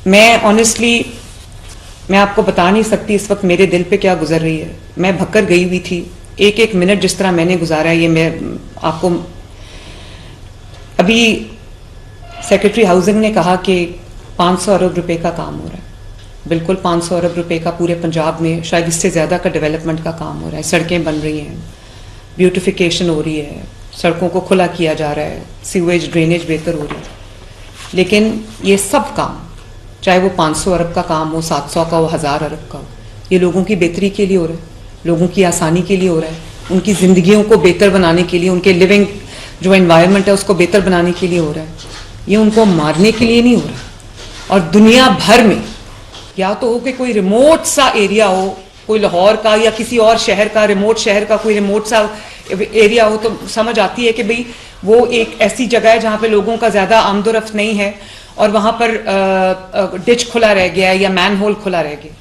मैं ऑनेस्टली मैं आपको बता नहीं सकती इस वक्त मेरे दिल पे क्या गुजर रही है। मैं भक्कर गई हुई थी। एक एक मिनट जिस तरह मैंने गुजारा है, ये मैं आपको अभी सेक्रेटरी हाउसिंग ने कहा कि 500 अरब रुपए का काम हो रहा है। बिल्कुल 500 अरब रुपए का पूरे पंजाब में, शायद इससे ज़्यादा का डेवलपमेंट का काम हो रहा है। सड़कें बन रही हैं, ब्यूटिफिकेशन हो रही है, सड़कों को खुला किया जा रहा है, सीवेज ड्रेनेज बेहतर हो रही है। लेकिन ये सब काम, चाहे वो 500 अरब का काम हो, 700 का हो, 1000 अरब का हो, ये लोगों की बेहतरी के लिए हो रहा है, लोगों की आसानी के लिए हो रहा है, उनकी ज़िंदगियों को बेहतर बनाने के लिए, उनके लिविंग जो एनवायरनमेंट है उसको बेहतर बनाने के लिए हो रहा है। ये उनको मारने के लिए नहीं हो रहा। और दुनिया भर में या तो हो कि कोई रिमोट सा एरिया हो, कोई लाहौर का या किसी और शहर का, रिमोट शहर का कोई रिमोट सा एरिया हो, तो समझ आती है कि भाई वो एक ऐसी जगह है जहाँ पे लोगों का ज़्यादा आमदोरफ्त नहीं है और वहाँ पर डिच खुला रह गया है या मैन होल खुला रह गया।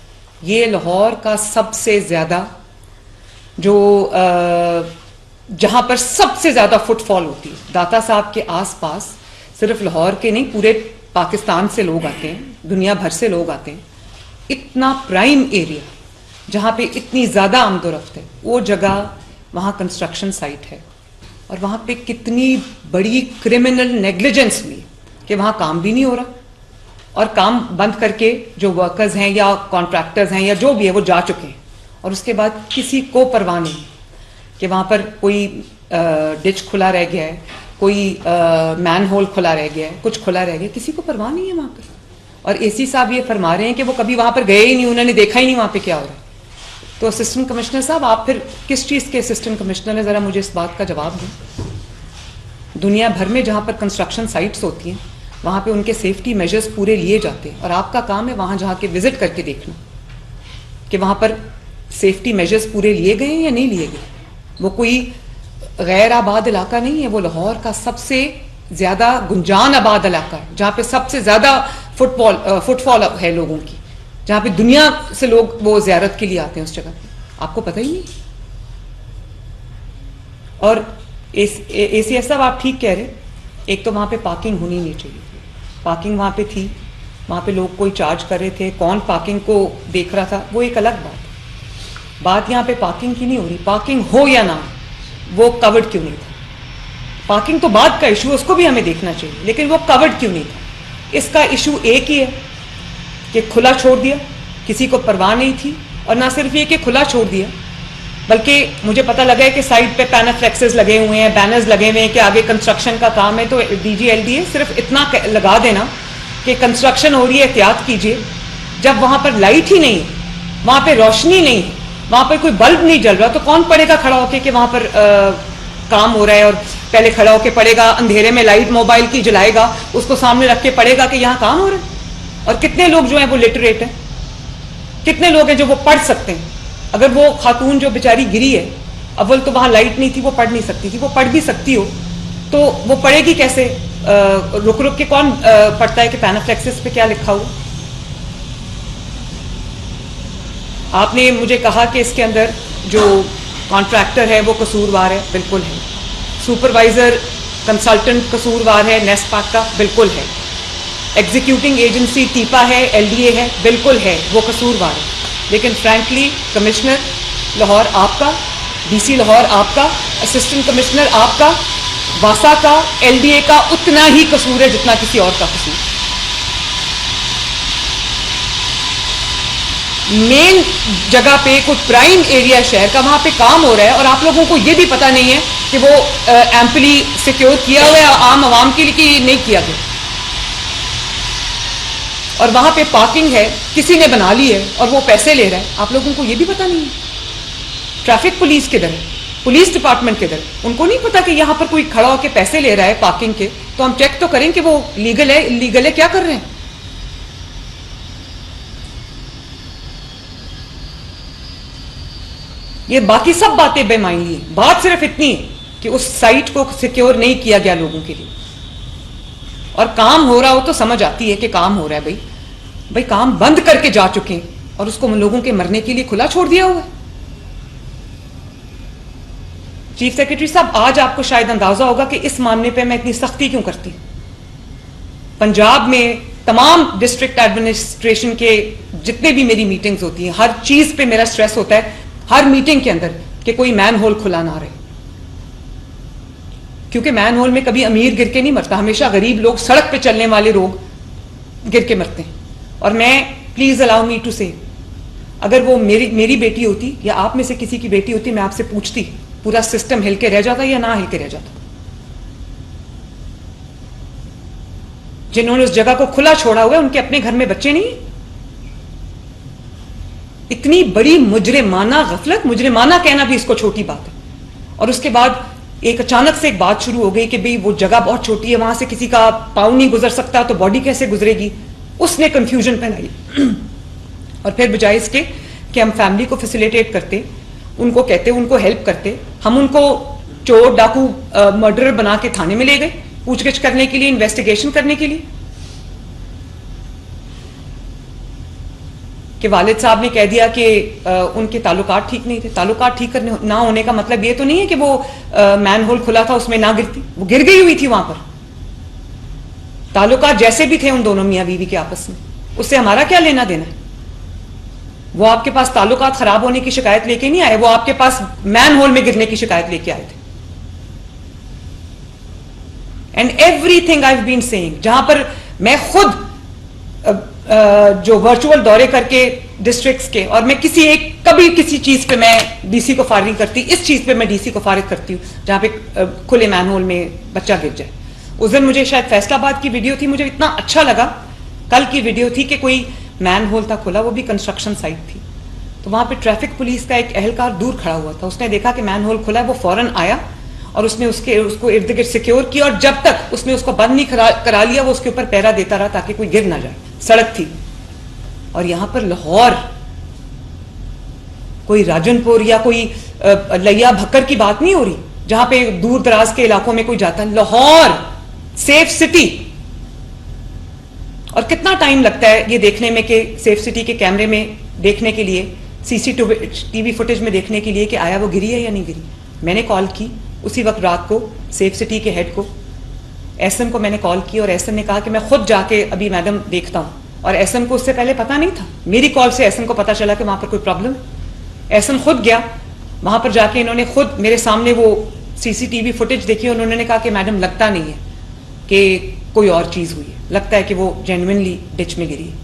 ये लाहौर का सबसे ज़्यादा जो जहाँ पर सबसे ज़्यादा फुटफॉल होती है, दाता साहब के आसपास सिर्फ लाहौर के नहीं, पूरे पाकिस्तान से लोग आते हैं, दुनिया भर से लोग आते हैं। इतना प्राइम एरिया जहाँ पे इतनी ज़्यादा आमदोरफ्त है, वो जगह वहाँ कंस्ट्रक्शन साइट है और वहाँ पे कितनी बड़ी क्रिमिनल नेग्लिजेंस हुई कि वहाँ काम भी नहीं हो रहा और काम बंद करके जो वर्कर्स हैं या कॉन्ट्रैक्टर्स हैं या जो भी है वो जा चुके हैं और उसके बाद किसी को परवाह नहीं कि वहाँ पर कोई डिच खुला रह गया है, कोई मैन होल खुला रह गया है, कुछ खुला रह गया, किसी को परवाह नहीं है वहाँ पर। और एसी साहब ये फरमा रहे हैं कि वो कभी वहाँ पर गए ही नहीं, उन्होंने देखा ही नहीं वहाँ पे क्या हो रहा है। तो असिस्टेंट कमिश्नर साहब, आप फिर किस चीज़ के असिस्टेंट कमिश्नर हैं, ज़रा मुझे इस बात का जवाब दें। दुनिया भर में जहाँ पर कंस्ट्रक्शन साइट्स होती हैं वहाँ पे उनके सेफ्टी मेजर्स पूरे लिए जाते हैं और आपका काम है वहाँ जहाँ के विजिट करके देखना कि वहाँ पर सेफ्टी मेजर्स पूरे लिए गए या नहीं लिए गए। वो कोई गैर आबाद इलाका नहीं है, वो लाहौर का सबसे ज़्यादा गुंजान आबाद इलाका है जहाँ पे सबसे ज़्यादा फुटफॉल है लोगों की, जहाँ पे दुनिया से लोग वो ज़ियारत के लिए आते हैं उस जगह पे। आपको पता ही नहीं। और ACS साहब, आप ठीक कह रहे, एक तो वहाँ पे पार्किंग होनी नहीं चाहिए। पार्किंग वहाँ पे थी, वहाँ पे लोग कोई चार्ज कर रहे थे, कौन पार्किंग को देख रहा था वो एक अलग बात यहाँ पे पार्किंग की नहीं हो रही। पार्किंग हो या ना, वो कवर्ड क्यों नहीं था? पार्किंग तो बाद का इशू है, उसको भी हमें देखना चाहिए, लेकिन वो कवर्ड क्यों नहीं था? इसका इशू एक ही है कि खुला छोड़ दिया, किसी को परवाह नहीं थी। और ना सिर्फ ये कि खुला छोड़ दिया, बल्कि मुझे पता लगा है कि साइड पे पैनाफ्लेक्सेस लगे हुए हैं, बैनर्स लगे हुए हैं कि आगे कंस्ट्रक्शन का काम है। तो DGLDA सिर्फ इतना लगा देना कि कंस्ट्रक्शन हो रही है, एहतियात कीजिए। जब वहाँ पर लाइट ही नहीं है, वहाँ पर रोशनी नहीं है, वहाँ पर कोई बल्ब नहीं जल रहा, तो कौन पड़ेगा खड़ा होके कि वहाँ पर काम हो रहा है? और पहले खड़ा होके पड़ेगा, अंधेरे में लाइट मोबाइल की जलाएगा, उसको सामने रख के पड़ेगा कि यहाँ काम हो रहा है। और कितने लोग जो हैं वो लिटरेट हैं, कितने लोग हैं जो वो पढ़ सकते हैं। अगर वो खातून जो बेचारी गिरी है, अव्वल तो वहाँ लाइट नहीं थी, वो पढ़ नहीं सकती थी, वो पढ़ भी सकती हो तो वो पढ़ेगी कैसे? रुक रुक के कौन पढ़ता है कि पैनाफ्लेक्सिस पे क्या लिखा हुआ? आपने मुझे कहा कि इसके अंदर जो कॉन्ट्रैक्टर है वो कसूरवार है, बिल्कुल है। सुपरवाइजर कंसल्टेंट कसूरवार है, नेस्पाक का, बिल्कुल है। एग्जीक्यूटिंग एजेंसी टीपा है, LDA है, बिल्कुल है, वो कसूरवार है। लेकिन फ्रैंकली कमिश्नर लाहौर आपका, DC लाहौर आपका, असिस्टेंट कमिश्नर आपका, वासा का, LDA का उतना ही कसूर है जितना किसी और का कसूर। मेन जगह पे कोई प्राइम एरिया शहर का, वहां पे काम हो रहा है और आप लोगों को ये भी पता नहीं है कि वो एम्पली सिक्योर किया हुआ है आम आवाम के लिए कि नहीं किया गया। और वहां पे पार्किंग है, किसी ने बना ली है और वो पैसे ले रहा है, आप लोगों को ये भी पता नहीं है। ट्रैफिक पुलिस किधर है? पुलिस डिपार्टमेंट किधर है? उनको नहीं पता कि यहां पर कोई खड़ा होकर पैसे ले रहा है पार्किंग के, तो हम चेक तो करें कि वो लीगल है, इलीगल है, क्या कर रहे हैं। ये बाकी सब बातें बेमायनी है। बात सिर्फ इतनी है कि उस साइट को सिक्योर नहीं किया गया लोगों के लिए। और काम हो रहा हो तो समझ आती है कि काम हो रहा है। भाई काम बंद करके जा चुके हैं और उसको लोगों के मरने के लिए खुला छोड़ दिया हुआ है। चीफ सेक्रेटरी साहब, आज आपको शायद अंदाजा होगा कि इस मामले पे मैं इतनी सख्ती क्यों करती हूं। पंजाब में तमाम डिस्ट्रिक्ट एडमिनिस्ट्रेशन के जितने भी मेरी मीटिंग्स होती हैं, हर चीज पे मेरा स्ट्रेस होता है हर मीटिंग के अंदर कि कोई मैन होल खुला ना रहे, क्योंकि मैन होल में कभी अमीर गिर के नहीं मरता, हमेशा गरीब लोग, सड़क पे चलने वाले लोग गिर के मरते हैं। और मैं, प्लीज अलाउ मी टू से, अगर वो मेरी बेटी होती या आप में से किसी की बेटी होती, मैं आपसे पूछती पूरा सिस्टम हिल के रह जाता या ना हिल के रह जाता? जिन्होंने उस जगह को खुला छोड़ा हुआ है उनके अपने घर में बच्चे नहीं। इतनी बड़ी मुजरिमाना गफलत, मुजरिमाना कहना भी इसको छोटी बात है। और उसके बाद एक अचानक से एक बात शुरू हो गई कि भाई वो जगह बहुत छोटी है, वहां से किसी का पाँव नहीं गुजर सकता, तो बॉडी कैसे गुजरेगी? उसने कंफ्यूजन फैलाई। और फिर बजाय इसके कि हम फैमिली को फैसिलिटेट करते, उनको कहते, उनको हेल्प करते, हम उनको चोर, डाकू, मर्डरर बना के थाने में ले गए पूछगिछ करने के लिए, इन्वेस्टिगेशन करने के लिए। कि वालिद साहब ने कह दिया कि उनके ताल्लुकात ठीक नहीं थे। ताल्लुकात ठीक करने ना होने का मतलब ये तो नहीं है कि वो मैन होल खुला था उसमें ना गिरती, वो गिर गई हुई थी वहां पर। ताल्लुकात जैसे भी थे उन दोनों मियां बीवी के आपस में, उससे हमारा क्या लेना देना है? वो आपके पास ताल्लुकात खराब होने की शिकायत लेके नहीं आए, वो आपके पास मैन होल में गिरने की शिकायत लेके आए थे। And everything I have been saying, जहां पर मैं खुद जो वर्चुअल दौरे करके डिस्ट्रिक्ट्स के, और मैं कभी किसी चीज पे मैं डीसी को फारिग करती, इस चीज पे मैं डीसी को फारिग करती हूँ जहां पे खुले मैन होल में बच्चा गिर जाए। उस दिन मुझे शायद फैसलाबाद की वीडियो थी, मुझे इतना अच्छा लगा, कल की वीडियो थी कि कोई मैन होल था खुला, वो भी कंस्ट्रक्शन साइट थी। तो वहां पे ट्रैफिक पुलिस का एक एहलकार दूर खड़ा हुआ था, उसने देखा कि मैन होल खुला है, वो फौरन आया और उसने उसको इर्द गिर्द सिक्योर किया, और जब तक उसने उसको बंद नहीं करा लिया वो उसके ऊपर पहरा देता रहा ताकि कोई गिर ना जाए। सड़क थी। और यहां पर लाहौर, कोई राजनपुर या कोई लिया भक्कर की बात नहीं हो रही जहां पे दूर दराज के इलाकों में कोई जाता है। Lahore safe city. और कितना टाइम लगता है ये देखने में कि सेफ सिटी के कैमरे में देखने के लिए, सीसीटीवी फुटेज में देखने के लिए कि आया वो गिरी है या नहीं गिरी। मैंने कॉल की उसी वक्त रात को सेफ सिटी के हेड को, एसएम को मैंने कॉल की, और एसएम ने कहा कि मैं खुद जाके अभी मैडम देखता हूं। और एसएम को उससे पहले पता नहीं था, मेरी कॉल से एसएम को पता चला कि वहां पर कोई प्रॉब्लम है। एसएम खुद गया वहां पर, जाके इन्होंने खुद मेरे सामने वो सीसीटीवी फुटेज देखी और उन्होंने कहा कि मैडम लगता नहीं है कि कोई और चीज हुई है, लगता है कि वो जेन्युइनली डिच में गिरी है।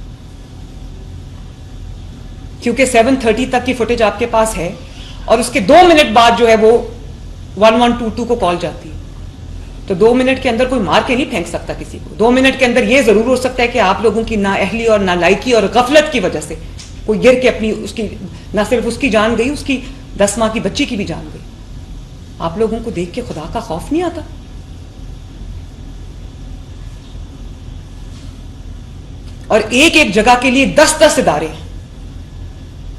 क्योंकि 7:30 तक की फुटेज आपके पास है और उसके 2 मिनट बाद जो है वो 1122 को कॉल जाती है। तो 2 मिनट के अंदर कोई मार के नहीं फेंक सकता किसी को। 2 मिनट के अंदर ये जरूर हो सकता है कि आप लोगों की नाअहली और नालायकी और गफलत की वजह से कोई गिर के अपनी, उसकी ना सिर्फ उसकी जान गई, उसकी 10 माह की बच्ची की भी जान गई। आप लोगों को देख के खुदा का खौफ नहीं आता? और एक एक जगह के लिए 10-10 इदारे हैं,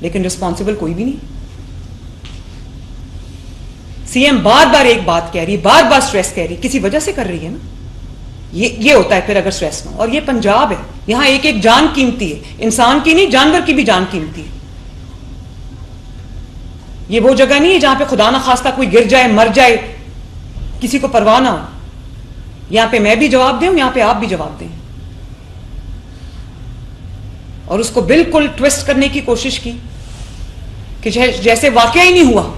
लेकिन रिस्पॉन्सिबल कोई भी नहीं। सीएम बार बार एक बात कह रही, बार बार स्ट्रेस कह रही, किसी वजह से कर रही है ना। ये होता है फिर अगर स्ट्रेस ना हो। और ये पंजाब है, यहां एक एक जान कीमती है, इंसान की नहीं जानवर की भी जान कीमती है। ये वो जगह नहीं है जहां पे खुदा ना खास्ता कोई गिर जाए, मर जाए, किसी को परवाह ना हो। यहां पे मैं भी जवाब दूं, यहां पे आप भी जवाब दें। और उसको बिल्कुल ट्विस्ट करने की कोशिश की कि जैसे वाकया ही नहीं हुआ।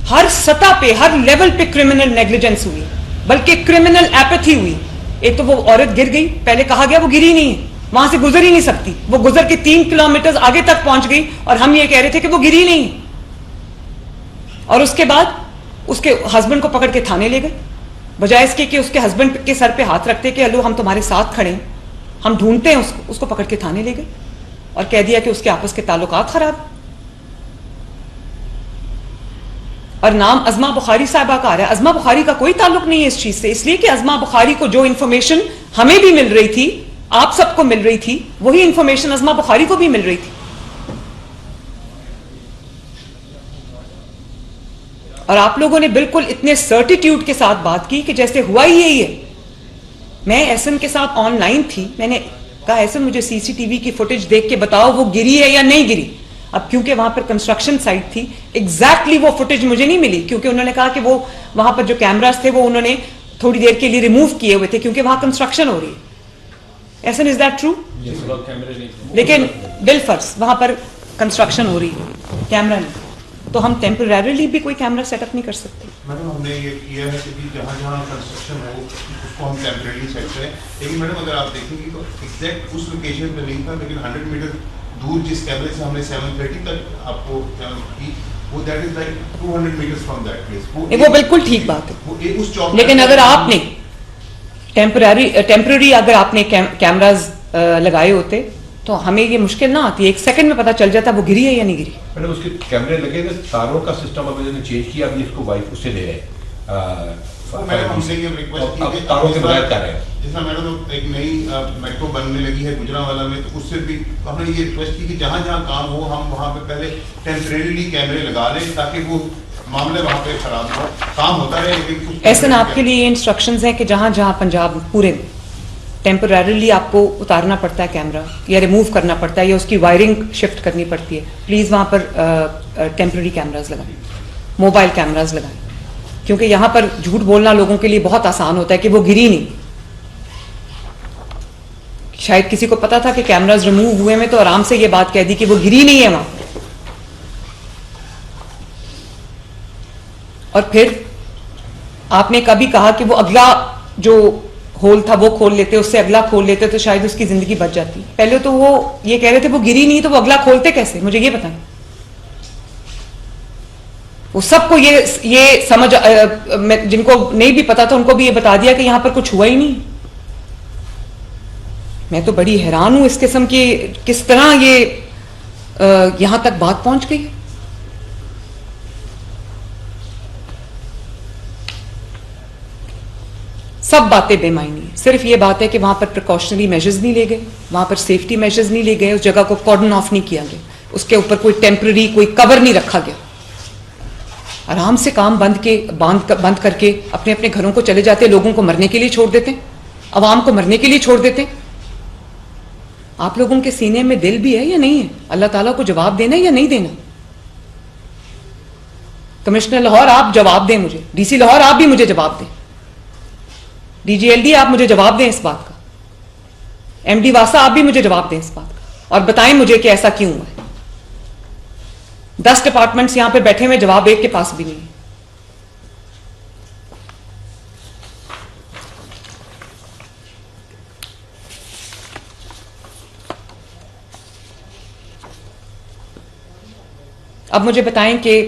हर सतह पे, हर लेवल पे क्रिमिनल नेग्लिजेंस हुई, बल्कि क्रिमिनल एपैथी हुई। एक तो वो औरत गिर गई, पहले कहा गया वो गिरी नहीं है, वहां से गुजर ही नहीं सकती, वो गुजर के 3 किलोमीटर आगे तक पहुंच गई और हम ये कह रहे थे कि वो गिरी नहीं है। और उसके बाद उसके हस्बैंड को पकड़ के थाने ले गए, बजाय इसके कि उसके हस्बैंड के सर पे हाथ रखते कि हेलो हम तुम्हारे साथ खड़े हैं, हम ढूंढते हैं उसको पकड़ के थाने ले गए और कह दिया कि उसके आपस के ताल्लुकात खराब। और नाम अज़मा बुखारी साहबा का आ रहा है। अज़मा बुखारी का कोई ताल्लुक नहीं है इस चीज से, इसलिए कि अज़मा बुखारी को जो इंफॉर्मेशन हमें भी मिल रही थी, आप सबको मिल रही थी, वही इंफॉर्मेशन अज़मा बुखारी को भी मिल रही थी। और आप लोगों ने बिल्कुल इतने सर्टिट्यूड के साथ बात की कि जैसे हुआ ही यही है। मैं एसएम के साथ ऑनलाइन थी, मैंने कहा एसएम मुझे सीसीटीवी की फुटेज देख के बताओ वो गिरी है या नहीं गिरी। अब क्योंकि वहां पर कंस्ट्रक्शन साइट थी, एग्जैक्टली वो फुटेज मुझे नहीं मिली, क्योंकि उन्होंने कहा कि वो वहां पर जो कैमरास थे वो उन्होंने थोड़ी देर के लिए रिमूव किए हुए थे क्योंकि वहां कंस्ट्रक्शन हो रही है। ऐसा इज दैट ट्रू? लेकिन बिलफर्स वहां पर कंस्ट्रक्शन हो रही है, कैमरा नहीं, तो हम टेम्पररीली भी कोई कैमरा सेटअप नहीं कर सकते। मैडम हमने ये किया है कि जहाँ जहाँ कंस्ट्रक्शन हो उसको हम टेम्परेरी सेट करें, लेकिन मैडम अगर आप देखेंगे तो एग्जैक्ट उस लोकेशन पे नहीं था, लेकिन 100 मीटर दूर जिस कैमरे से हमने 7:30 तक आपको की, वो that is like 200 metres from that place. वो बिल्कुल ठीक बात है, वो उस चौक, लेकिन अगर आपने टेम्पररी अगर आपने कैमराज लगाए होते तो हमें ये मुश्किल ना आती, 1 सेकंड में पता चल जाता वो गिरी है या नहीं गिरी। मैडम उसके कैमरे लगे थे, तारों का सिस्टम अब इन्होंने चेंज किया, अभी इसको वाइफ उससे ले रहे हैं। मैडम हमसे ये रिक्वेस्ट की अब तारों के बगैर कर रहे हैं। जैसा मैडम एक नई मेट्रो बनने लगी है गुजरांवाला में, तो उससे भी हमने ये रिक्वेस्ट की कि जहाँ जहाँ काम हो हम वहाँ पे पहले टेम्परेरीली कैमरे लगा लें ताकि वो मामले वहाँ पे खराब हो, काम होता रहे। लेकिन ऐसे ना आपके लिए ये इंस्ट्रक्शंस हैं कि जहाँ जहाँ पंजाब पूरे में टेम्पररीली आपको उतारना पड़ता है कैमरा या रिमूव करना पड़ता है या उसकी वायरिंग शिफ्ट करनी पड़ती है, प्लीज़ वहाँ पर टेम्पररी कैमराज लगाएं, मोबाइल कैमराज लगाएं, क्योंकि यहाँ पर झूठ बोलना लोगों के लिए बहुत आसान होता है कि वो गिरी नहीं। शायद किसी को पता था कि कैमराज रिमूव हुए में तो आराम से ये बात कह दी कि वो गिरी नहीं है वहां। और फिर आपने कभी कहा कि वो अगला जो होल था वो खोल लेते, उससे अगला खोल लेते तो शायद उसकी जिंदगी बच जाती। पहले तो वो ये कह रहे थे वो गिरी नहीं, तो वो अगला खोलते कैसे, मुझे ये बताएं। वो सबको ये समझ जिनको नहीं भी पता था उनको भी ये बता दिया कि यहां पर कुछ हुआ ही नहीं। मैं तो बड़ी हैरान हूं इस किस्म की, किस तरह ये यहां तक बात पहुंच गई। सब बातें बेमायनी है, सिर्फ ये बात है कि वहां पर प्रिकॉशनरी मेजर्स नहीं ले गए, वहां पर सेफ्टी मेजर्स नहीं ले गए, उस जगह को कॉर्डन ऑफ नहीं किया गया, उसके ऊपर कोई टेम्पररी कोई कवर नहीं रखा गया। आराम से काम बंद करके अपने अपने घरों को चले जाते, लोगों को मरने के लिए छोड़ देते, अवाम को मरने के लिए छोड़ देते। आप लोगों के सीने में दिल भी है या नहीं है अल्लाह ताला को जवाब देना या नहीं देना? कमिश्नर लाहौर आप जवाब दें मुझे, डीसी लाहौर आप भी मुझे जवाब दें, डीजीएलडी आप मुझे जवाब दें इस बात का, एमडी वासा आप भी मुझे जवाब दें इस बात का, और बताएं मुझे कि ऐसा क्यों हुआ है। 10 डिपार्टमेंट्स यहां पे बैठे हुए, जवाब एक के पास भी नहीं है। अब मुझे बताएं कि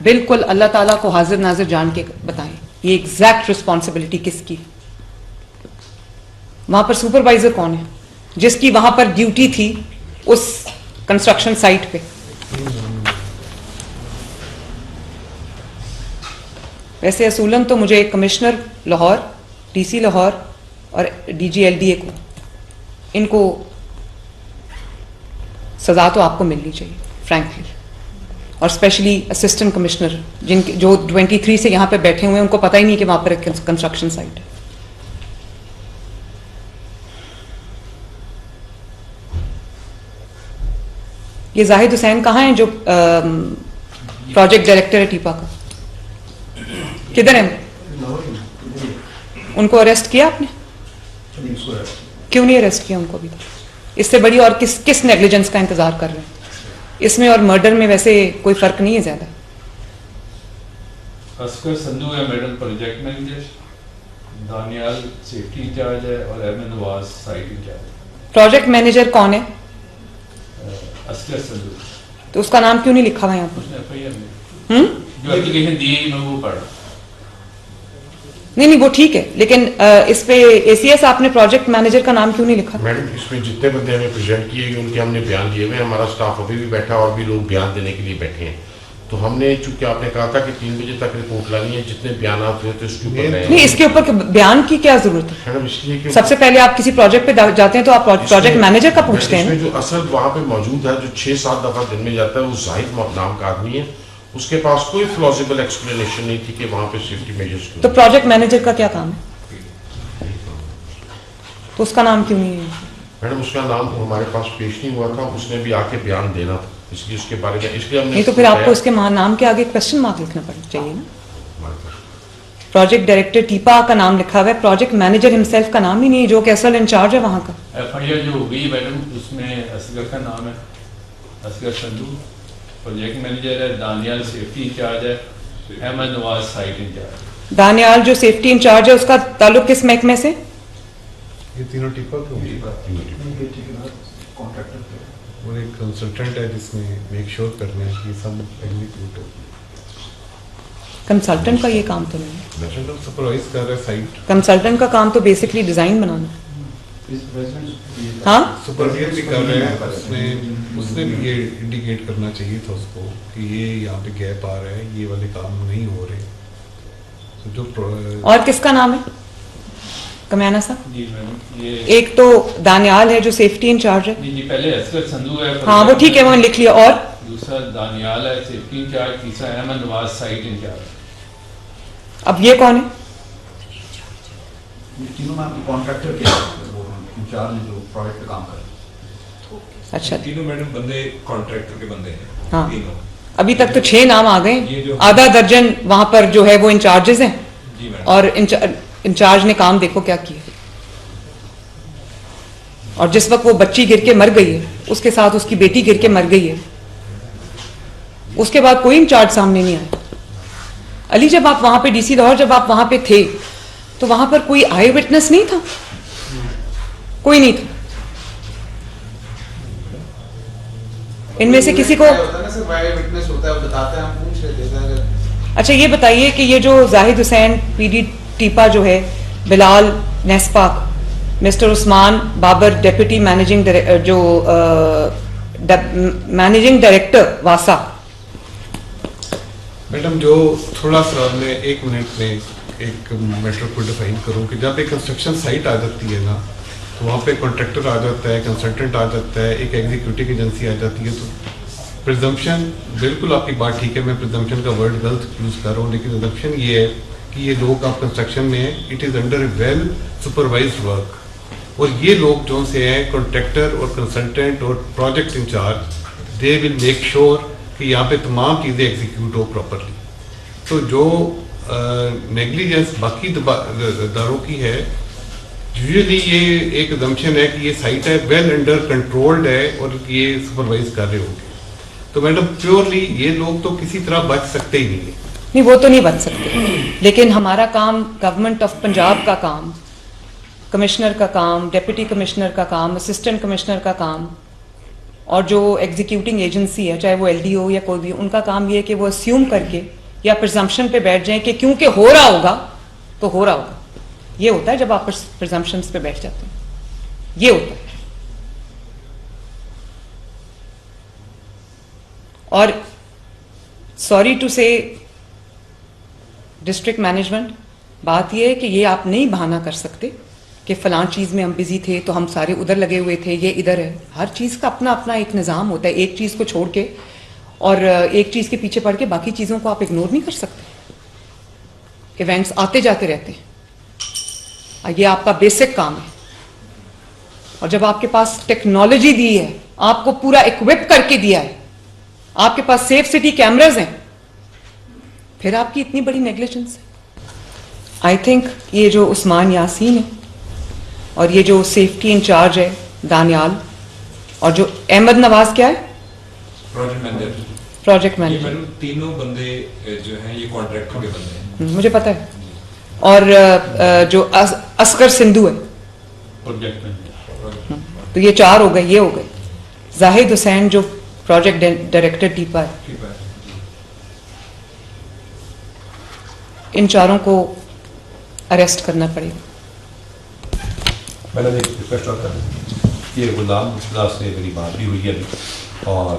बिल्कुल अल्लाह ताला को हाजिर नाजिर जान के बताएं, ये एग्जैक्ट रिस्पॉन्सिबिलिटी किसकी? वहां पर सुपरवाइजर कौन है जिसकी वहां पर ड्यूटी थी उस कंस्ट्रक्शन साइट पे? वैसे असूलन तो मुझे कमिश्नर लाहौर, डीसी लाहौर और डीजीएलडीए को, इनको सजा तो आपको मिलनी चाहिए फ्रैंकली, और स्पेशली असिस्टेंट कमिश्नर जिनके जो 23 से यहां पे बैठे हुए हैं, उनको पता ही नहीं कि वहां पर एक कंस्ट्रक्शन साइट है। ये जाहिद हुसैन कहाँ हैं जो प्रोजेक्ट डायरेक्टर है टीपा का? किधर है? उनको अरेस्ट किया आपने? क्यों नहीं अरेस्ट किया उनको अभी तक? इससे बड़ी और किस नेग्लिजेंस का इंतजार कर रहे हैं? इसमें और मर्डर में वैसे कोई फर्क नहीं है ज्यादा। अस्कर संधू है madam project manager, Daniyal safety incharge है और अहमद नवाज साइट इंचार्ज है। प्रोजेक्ट मैनेजर कौन है? अस्कर संधू। तो उसका नाम क्यों नहीं लिखा हुआ यहाँ पर? उसने एफआईआर में जो एप्लीकेशन दी है मैं वो पढ़ रहा। नहीं वो ठीक है, लेकिन इस पे एसीएस आपने प्रोजेक्ट मैनेजर का नाम क्यों नहीं लिखा? मैडम इसमें जितने बंदे हमें प्रेजेंट किए गए उनके हमने बयान दिए हुए, हमारा स्टाफ अभी भी बैठा और भी लोग बयान देने के लिए बैठे हैं। तो हमने चूंकि आपने कहा था कि 3 बजे तक रिपोर्ट लानी है, जितने बयान हुए थे उसके ऊपर नहीं, इसके ऊपर बयान की क्या जरूरत है? मैडम इसलिए कि सबसे पहले आप किसी प्रोजेक्ट पे जाते हैं तो आप प्रोजेक्ट मैनेजर का पूछते हैं। जो असल वहाँ पे मौजूद है, जो 6-7 दफा दिन में जाता है, वो जाहिद नाम का आदमी है, उसके पास कोई प्लॉजिबल एक्सप्लेनेशन नहीं थी कि वहाँ पे सेफ्टी मेजर्स क्यों। तो प्रोजेक्ट मैनेजर का क्या काम है? तो उसका नाम क्यों नहीं है? मैडम उसका नाम हमारे पास पेश नहीं हुआ था, उसने भी आके बयान देना था, इसलिए उसके बारे में इसलिए हमने नहीं तो फिर आपको उसके नाम के आगे क्वेश्चन मार्क लिखना चाहिए ना। प्रोजेक्ट डायरेक्टर टीपा का नाम लिखा हुआ है, प्रोजेक्ट मैनेजर हिमसेल्फ का नाम ही नहीं है, जो कि असल इंचार्ज है वहाँ का। FIR जो हो गई मैडम उसमें असगर का नाम है, असगर संधू प्रोजेक्ट मैनेजर है, दानियाल सेफ्टी इंचार्ज है, अहमद नवाज साइट इंचार्ज। दानियाल जो सेफ्टी इंचार्ज है उसका ताल्लुक किस महकमे से? ये तीनों टिप्पा के होंगे कॉन्ट्रैक्टर और एक कंसल्टेंट है जिसमें मेक श्योर करना है कि सब एग्जीक्यूट हो। कंसल्टेंट का ये काम तो नहीं है। कंसल्टेंट सुपरवाइज कर रहा है साइट, कंसल्टेंट का काम तो बेसिकली डिजाइन बनाना है। हाँ, सुपरवाइज भी कर रहे हैं, उसमें उसने भी ये इंडिकेट करना चाहिए था उसको कि ये यहाँ पे गैप आ रहा है, ये वाले काम नहीं हो रहे। तो जो और किसका नाम है कमयाना साहब? जी मैडम ये एक तो दानियाल है जो सेफ्टी इंचार्ज है। जी पहले असगर संधू है, हाँ वो ठीक है, वो लिख लिया। और दूसरा दानियाल है सेफ्टी इंचार्ज, तीसरा अहमद नवाज साइट इंचार्ज। अब ये कौन है? ये तीनों मैम कॉन्ट्रैक्टर के इंचार्ज जो प्रोजेक्ट पे काम कर रहे हैं। अच्छा, तीनों मैडम बंदे कॉन्ट्रैक्टर के बंदे हैं। हाँ। तीनों अभी तक तो 6 नाम आ ये गए, जो- आधा दर्जन वहां पर जो है वो इंचार्जेस हैं। जी मैडम। और इंचार्ज ने काम देखो क्या किया। और जिस वक्त वो बच्ची गिर के मर गई है, उसके साथ उसकी बेटी गिर के मर गई है, उसके बाद कोई इंचार्ज सामने नहीं आया। अली, जब आप वहां पे DC लाहौर जब आप वहां पे थे तो वहां पर कोई आई विटनेस नहीं था? कोई नहीं था। इनमें से किसी को विटनेस होता है, वो बताते हैं, हम पूछ लेते हैं। अच्छा ये बताइए कि ये जो जाहिद हुसैन PD टीपा जो है, Bilal NESPAK, mister Usman Babar deputy managing जो मैनेजिंग डायरेक्टर वासा। मैडम जो थोड़ा सा मैं 1 मिनट में एक मैटर को डिफाइन करूं कि जब एक कंस्ट्रक्शन साइट आ जाती है ना, तो वहाँ पे कॉन्ट्रैक्टर आ जाता है, कंसल्टेंट आ जाता है, एक एग्जीक्यूटिव एजेंसी आ जाती है। तो प्रिजम्पशन, बिल्कुल आपकी बात ठीक है, मैं प्रिजम्पशन का वर्ड गलत यूज़ कर रहा हूँ, लेकिन प्रिजम्पशन ये है कि ये लोग आप कंस्ट्रक्शन में हैं, it is under well supervised work. और ये लोग जो से हैं कॉन्ट्रैक्टर और कंसल्टेंट और project incharge, they will make sure कि यहाँ पे तमाम चीज़ें एग्जीक्यूट हो प्रॉपरली। तो जो नेग्लिजेंस बाकी दारों की है, यूजुअली ये एक अजम्पशन है कि ये साइट है वेल अंडर कंट्रोल्ड है और ये सुपरवाइज कर रहे होंगे। तो मैडम प्योरली ये लोग तो किसी तरह बच सकते ही नहीं है। नहीं, वो तो नहीं बन सकते, लेकिन हमारा काम, गवर्नमेंट ऑफ पंजाब का काम, कमिश्नर का काम, डिप्टी कमिश्नर का काम, असिस्टेंट कमिश्नर का काम, और जो एग्जीक्यूटिंग एजेंसी है, चाहे वो LDO या कोई भी, उनका काम ये है कि वो अस्यूम करके या प्रिजम्पशन पे बैठ जाएं कि क्योंकि हो रहा होगा तो हो रहा होगा। ये होता है जब आप प्रिजम्पशंस पे बैठ जाते हैं, ये होता है। और सॉरी टू से डिस्ट्रिक्ट मैनेजमेंट, बात यह है कि ये आप नहीं बहाना कर सकते कि फलां चीज़ में हम बिजी थे तो हम सारे उधर लगे हुए थे, ये इधर है। हर चीज़ का अपना अपना एक निज़ाम होता है, एक चीज़ को छोड़ के और एक चीज़ के पीछे पड़ के बाकी चीज़ों को आप इग्नोर नहीं कर सकते। इवेंट्स आते जाते रहते हैं, ये आपका बेसिक काम है। और जब आपके पास टेक्नोलॉजी दी है, आपको पूरा इक्विप करके दिया है, आपके पास सेफ सिटी कैमराज हैं, फिर आपकी इतनी बड़ी नेग्लिजेंस है। आई थिंक ये जो उस्मान यासीन है और ये जो सेफ्टी इंचार्ज है दानियाल, और जो अहमद नवाज क्या है, प्रोजेक्ट मैनेजर। प्रोजेक्ट ये मैनेजर, मैडम तीनों बंदे जो हैं ये कॉन्ट्रैक्टर के बंदे हैं। मुझे पता है। और जो असगर सिंधु है, प्रोजेक्ट मैनेजर। तो ये 4 हो गए, ये हो गए। जाहिद हुसैन जो प्रोजेक्ट डायरेक्टर टीपा है, ठीक है। इन 4 को अरेस्ट करना पड़ेगा। मैंने एक रिक्वेस्ट और कर, ये गुलाम मुस्तफा से मेरी बात भी हुई है अभी, और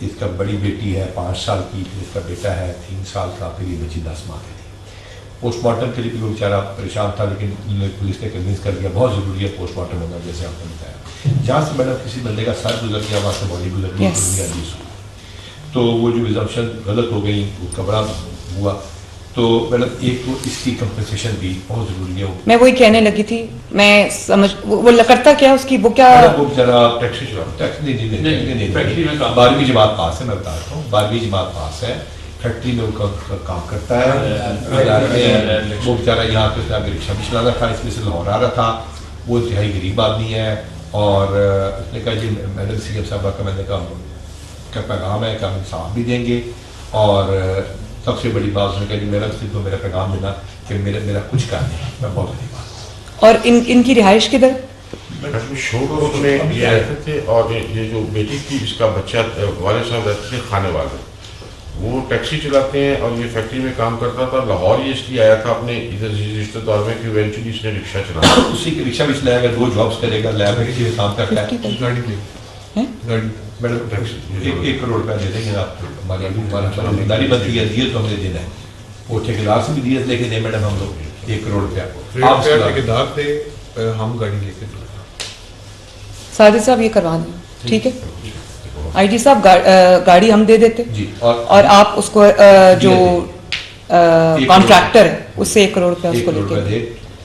इसका बड़ी बेटी है 5 साल की, इसका बेटा है 3 साल का, फिर ये बच्ची 10 माह की थी। पोस्टमार्टम के लिए भी वो बेचारा परेशान था, लेकिन पुलिस ने कन्विंस कर दिया बहुत ज़रूरी है पोस्टमार्टम होना, जैसे आपने बताया। जहाँ से मैडम किसी बंदे का सर गुजर गया, वहाँ से बॉडी गुजर गई, तो वो जो रिजम्पशन गलत हो गई, उसका बड़ा हुआ। तो मैडम एक तो इसकी कंपनसेशन भी बहुत ज़रूरी है। मैं वही कहने लगी थी, मैं समझ वो करता क्या उसकी, वो क्या, वो जरा टैक्सी नहीं, फैक्ट्री में काम। 12वीं जमात पास है, मैं बताता हूँ, 12वीं जमात पास है, फैक्ट्री में उनका काम करता है। वो बेचारा यहाँ पे उसने रिक्शा भी चला रहा था, इसमें से लाहौर आ रहा था। वो इंतहाई गरीब आदमी है और उसने कहा जी मैडम CM साहबा का, मैंने कहा पैगाम है कि हम इंसाफ भी देंगे। और सबसे बड़ी बात उसने कहा जी मैडम सिर्फ तो मेरा पैगाम देना कि मेरा कुछ काम नहीं, मैं बहुत गरीब। और इनकी रिहाइश किधर? शोर में ये रहते थे और ये जो बेटी थी इसका बच्चा वाले साहब रहते थे खाने वाले, वो टैक्सी चलाते हैं और ये फैक्ट्री में काम करता था। लाहौर ये इसलिए आया था अपने इधर रिश्तेदार में कि इवेंचुअली इसने रिक्शा चलाया, उसी की रिक्शा भी चलाएगा, 2 जॉब्स करेगा, लैब में काम करता है। गाड़ी मैडम 1 करोड़ रुपया दे देंगे आप, हमारी जिम्मेदारी बनती है, दिए तो हमें देना है। वो ठेकेदार से भी दिए लेके दे मैडम हम लोग 1 करोड़ रुपया आप ठेकेदार थे, हम गाड़ी लेके थे। साजिद साहब ये करवा दें, ठीक है? IG साहब गाड़ी हम दे देते जी, और आप उसको जो कॉन्ट्रैक्टर है उससे 1 करोड़ रुपया उसको लेके।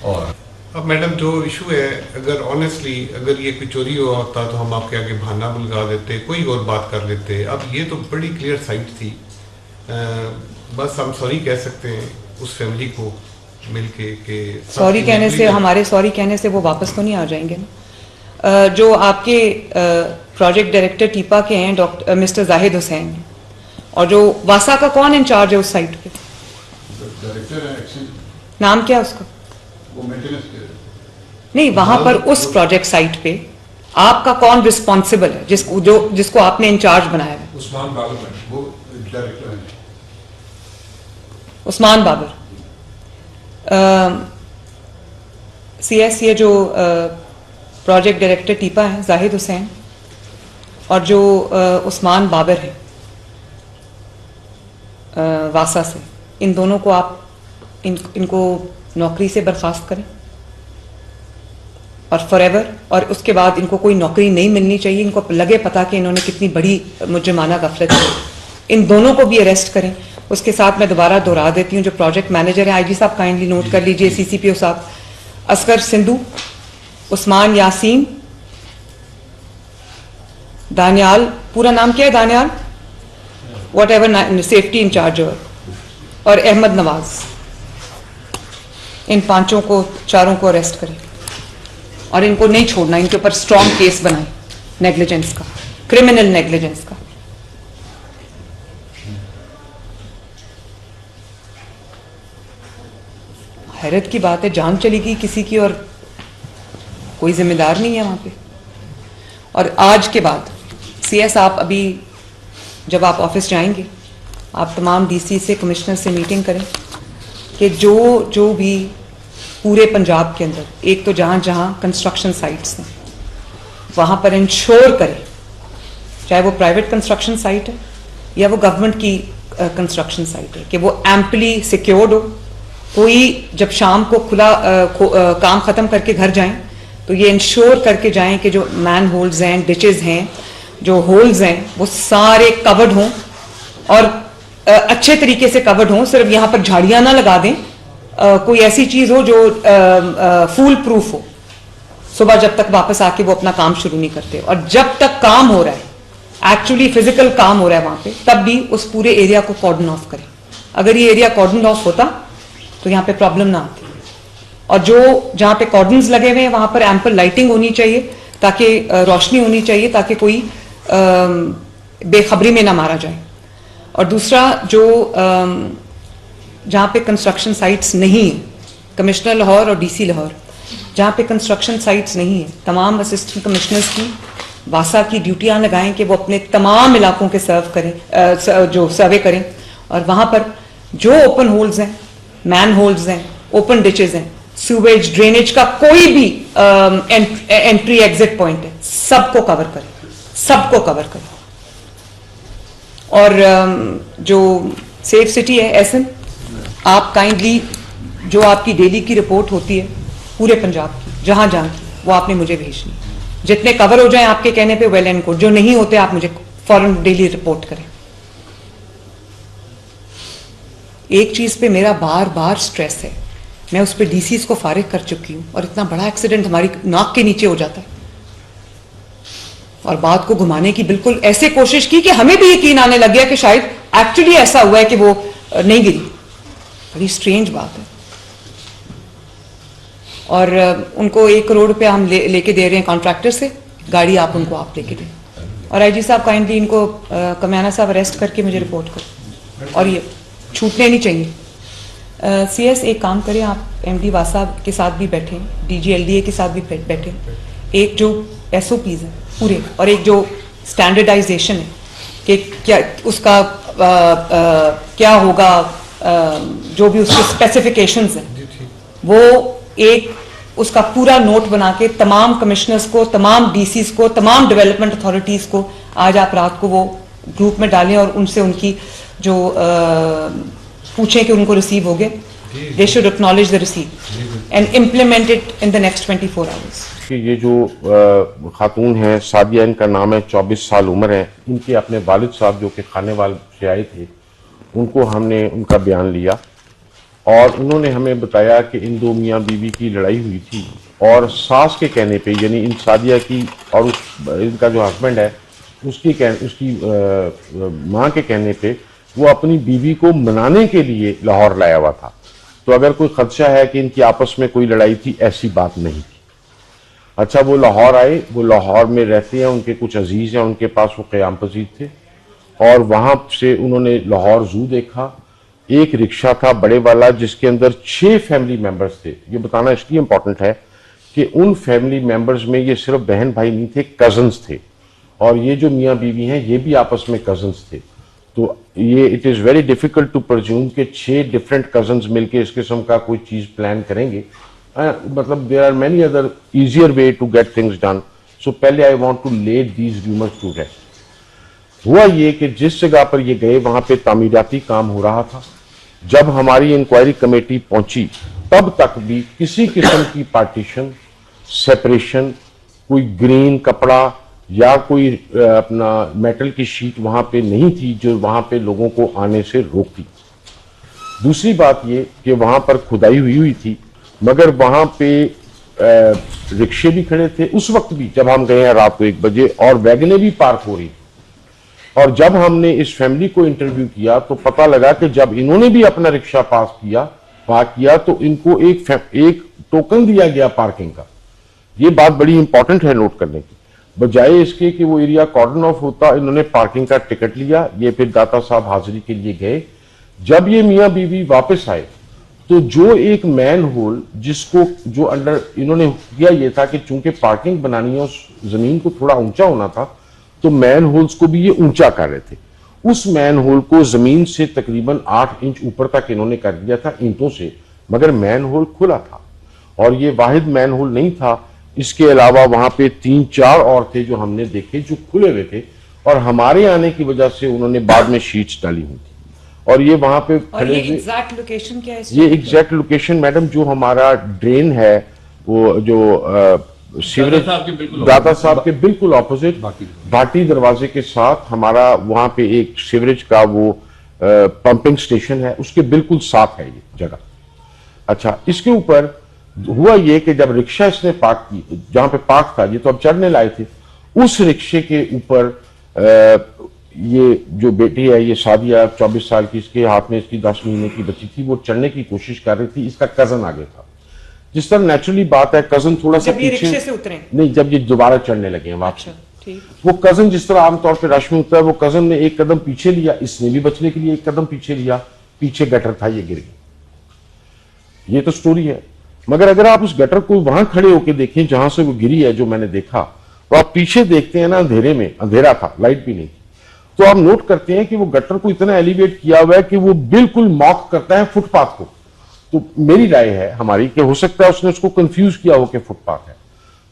और अब मैडम जो इशू है, अगर ऑनेस्टली अगर ये कोई चोरी हुआ होता तो हम आपके आगे बहाना बुलगा देते, कोई और बात कर लेते। अब ये तो बड़ी क्लियर साइट थी, बस हम सॉरी कह सकते हैं उस फैमिली को मिलके कि सॉरी कहने से, हमारे सॉरी कहने से वो वापस तो नहीं आ जाएंगे ना। जो आपके प्रोजेक्ट डायरेक्टर टीपा के हैं डॉक्टर मिस्टर जाहिद हुसैन, और जो वासा का कौन इंचार्ज है उस साइट पे? डायरेक्टर है एक्शन, नाम क्या है उसका? वो मेंटेनेंस के नहीं, वहां पर उस प्रोजेक्ट साइट पे आपका कौन रिस्पॉन्सिबल है जिसको आपने इंचार्ज बनाया है? उस्मान बाबर, वो डायरेक्टर हैं। उस्मान बाबर। CS ये जो प्रोजेक्ट डायरेक्टर टीपा है जाहिद हुसैन, और जो उस्मान बाबर है वासा से, इन दोनों को आप इनको नौकरी से बर्खास्त करें और फॉरएवर, और उसके बाद इनको कोई नौकरी नहीं मिलनी चाहिए। इनको लगे पता कि इन्होंने कितनी बड़ी मुजरिमाना गफलत की। इन दोनों को भी अरेस्ट करें। उसके साथ मैं दोबारा दोहरा देती हूँ, जो प्रोजेक्ट मैनेजर है IG साहब काइंडली नोट कर लीजिए, CCPO साहब असगर सिंधु, उस्मान यासीन, दानियाल, पूरा नाम क्या है Daniyal, whatever safety incharge, और अहमद नवाज, इन 5 को 4 को अरेस्ट करें और इनको नहीं छोड़ना। इनके ऊपर स्ट्रॉन्ग केस बनाए नेग्लिजेंस का, क्रिमिनल नेग्लिजेंस का। हैरत की बात है, जान चली गई किसी की और कोई जिम्मेदार नहीं है वहां पे। और आज के बाद CS आप अभी जब आप ऑफिस जाएंगे, आप तमाम DC से, कमिश्नर से मीटिंग करें कि जो भी पूरे पंजाब के अंदर, एक तो जहाँ जहाँ कंस्ट्रक्शन साइट्स हैं वहाँ पर इंश्योर करें, चाहे वो प्राइवेट कंस्ट्रक्शन साइट है या वो गवर्नमेंट की कंस्ट्रक्शन साइट है, कि वो एम्पली सिक्योर्ड हो। कोई जब शाम को काम ख़त्म करके घर जाएं तो ये इंश्योर करके जाएं कि जो मैन होल्स हैं, डिचेज हैं, जो होल्स हैं, वो सारे कवर्ड हों और अच्छे तरीके से कवर्ड हों। सिर्फ यहाँ पर झाड़ियाँ ना लगा दें, कोई ऐसी चीज़ हो जो फूल प्रूफ हो। सुबह जब तक वापस आके वो अपना काम शुरू नहीं करते, और जब तक काम हो रहा है, एक्चुअली फिजिकल काम हो रहा है वहाँ पे, तब भी उस पूरे एरिया को कॉर्डन ऑफ करें। अगर ये एरिया कॉर्डन ऑफ होता तो यहाँ पे प्रॉब्लम ना आती। और जो जहाँ पे कॉर्डन्स लगे हुए हैं वहाँ पर एम्पल लाइटिंग होनी चाहिए, ताकि रोशनी होनी चाहिए, ताकि कोई बेखबरी में ना मारा जाए। और दूसरा, जो जहाँ पे कंस्ट्रक्शन साइट्स नहीं है, कमिश्नर लाहौर और DC लाहौर, जहाँ पे कंस्ट्रक्शन साइट्स नहीं है, तमाम असिस्टेंट कमिश्नर्स की, वासा की ड्यूटियाँ लगाएं कि वो अपने तमाम इलाकों के जो सर्वे करें, और वहाँ पर जो ओपन होल्स हैं, मैन होल्स हैं, ओपन डिचेज हैं, सीवेज, ड्रेनेज का कोई भी एंट्री एग्जिट पॉइंट है, सबको कवर करें, सबको कवर करें। और जो सेफ सिटी है SM, आप काइंडली जो आपकी डेली की रिपोर्ट होती है पूरे पंजाब की, जहां जहां की, वो आपने मुझे भेजनी। जितने कवर हो जाएं आपके कहने पे वेल एंड गुड, जो नहीं होते आप मुझे फौरन डेली रिपोर्ट करें। एक चीज पे मेरा बार बार स्ट्रेस है, मैं उस पर DCs को फारिग कर चुकी हूँ, और इतना बड़ा एक्सीडेंट हमारी नाक के नीचे हो जाता है, और बात को घुमाने की बिल्कुल ऐसे कोशिश की कि हमें भी यकीन आने लग गया कि शायद एक्चुअली ऐसा हुआ है कि वो नहीं गिरी। बड़ी स्ट्रेंज बात है। और उनको 1 करोड़ रुपया हम लेके दे रहे हैं कॉन्ट्रैक्टर से, गाड़ी आप उनको आप लेके दें। और आईजी साहब काइंडली इनको कमियाना साहब अरेस्ट करके मुझे रिपोर्ट करो, और ये छूटने नहीं चाहिए। CS एक काम करें, आप MD वासा के साथ भी बैठे, DG LDA के साथ भी बैठे, एक जो SOPs है पूरे और एक जो स्टैंडर्डाइजेशन है कि क्या उसका क्या होगा, जो भी उसके स्पेसिफिकेशंस हैं, वो एक उसका पूरा नोट बना के तमाम कमिश्नर्स को, तमाम DCs को, तमाम डेवलपमेंट अथॉरिटीज़ को आज आप रात को वो ग्रुप में डालें और उनसे उनकी जो पूछें कि उनको रिसीव हो गए। They should acknowledge the receipt and implement it in the next 24 hours. कि ये जो खातून है सादिया, इनका नाम है, 24 साल उम्र है। इनके अपने वालिद साहब जो कि खानेवाल से आए थे, उनको हमने उनका बयान लिया और उन्होंने हमें बताया कि इन दो मियाँ बीवी की लड़ाई हुई थी और सास के कहने पे, यानी इन सादिया की और उस इनका जो हस्बैंड है उसकी माँ के कहने पे वो अपनी बीवी को मनाने के लिए लाहौर लाया हुआ था। तो अगर कोई खदशा है कि इनकी आपस में कोई लड़ाई थी, ऐसी बात नहीं थी। अच्छा, वो लाहौर आए, वो लाहौर में रहते हैं, उनके कुछ अजीज हैं उनके पास, वो क़याम पजीर थे और वहाँ से उन्होंने लाहौर जू देखा। एक रिक्शा था बड़े वाला जिसके अंदर 6 फैमिली मेंबर्स थे। ये बताना इसलिए इम्पोर्टेंट है कि उन फैमिली मेंबर्स में ये सिर्फ बहन भाई नहीं थे, कजन्स थे, और ये जो मियाँ बीवी हैं ये भी आपस में कजन्स थे। तो ये it is very difficult to presume कि 6 डिफरेंट कजन्स मिलके इस किस्म का कोई चीज़ प्लान करेंगे। मतलब there are many other easier way to get things done. So पहले I want to lay these rumours to rest. हुआ ये कि जिस जगह पर ये गए वहां पे तामीराती काम हो रहा था। जब हमारी इंक्वायरी कमेटी पहुंची तब तक भी किसी किस्म की पार्टीशन, सेपरेशन, कोई ग्रीन कपड़ा या कोई अपना मेटल की शीट वहां पे नहीं थी जो वहां पे लोगों को आने से रोकती। दूसरी बात ये कि वहां पर खुदाई हुई थी, मगर वहां पे रिक्शे भी खड़े थे उस वक्त भी जब हम गए हैं रात को 1 बजे, और वैगनें भी पार्क हो रही थी। और जब हमने इस फैमिली को इंटरव्यू किया तो पता लगा कि जब इन्होंने भी अपना रिक्शा पार्क किया तो इनको एक टोकन दिया गया पार्किंग का। ये बात बड़ी इंपॉर्टेंट है नोट करने की। बजाय इसके कि वो एरिया कॉर्डन ऑफ होता, इन्होंने पार्किंग का टिकट लिया। ये फिर दाता साहब हाजिरी के लिए गए। जब ये मियाँ बीवी वापस आए तो जो एक मैन होल जिसको जो अंडर इन्होंने किया ये था कि चूंकि पार्किंग बनानी है उस जमीन को थोड़ा ऊंचा होना था, तो मैन होल्स को भी ये ऊंचा कर रहे थे। उस मैन होल को जमीन से तकरीबन 8 इंच ऊपर तक इन्होंने कर दिया था ईंटों से, मगर मैन होल खुला था। और ये वाहिद मैन होल नहीं था, इसके अलावा वहां पे 3-4 और थे जो हमने देखे जो खुले हुए थे, और हमारे आने की वजह से उन्होंने बाद में शीट्स डाली हुई थी। और ये वहां पे खड़े हुए। एग्जैक्ट लोकेशन क्या है? ये एग्जैक्ट लोकेशन मैडम जो हमारा ड्रेन है, वो जो सीवरेज दाता साहब के बिल्कुल ऑपोजिट भाटी दरवाजे के साथ हमारा वहां पे एक सीवरेज का वो पंपिंग स्टेशन है, उसके बिल्कुल साथ है ये जगह। अच्छा, इसके ऊपर हुआ ये कि जब रिक्शा इसने पार्क की, जहां पे पार्क था, ये तो अब चढ़ने लाए थे, उस रिक्शे के ऊपर ये जो बेटी है, ये सादिया 24 साल की, इसके हाथ में इसकी 10 महीने की बच्ची थी, वो चढ़ने की कोशिश कर रही थी। इसका कजन आगे था। जिस तरह नेचुरली बात है, कजन थोड़ा सा पीछे रिक्शे से उतरे नहीं, जब ये दोबारा चढ़ने लगे हैं वापस। अच्छा, वो कजन जिस तरह आमतौर पर रश में होता है, वो कजन ने एक कदम पीछे लिया, इसने भी बचने के लिए एक कदम पीछे लिया, पीछे गटर था, ये गिर गई। ये तो स्टोरी है। मगर अगर आप उस गटर को वहां खड़े होकर देखें जहां से वो गिरी है, जो मैंने देखा, तो आप पीछे देखते हैं ना, अंधेरे में, अंधेरा था, लाइट भी नहीं थी, तो आप नोट करते हैं कि वो गटर को इतना एलिवेट किया हुआ है कि वो बिल्कुल मॉक करता है फुटपाथ को। तो मेरी राय है हमारी कि हो सकता है उसने उसको कंफ्यूज किया हो कि फुटपाथ है।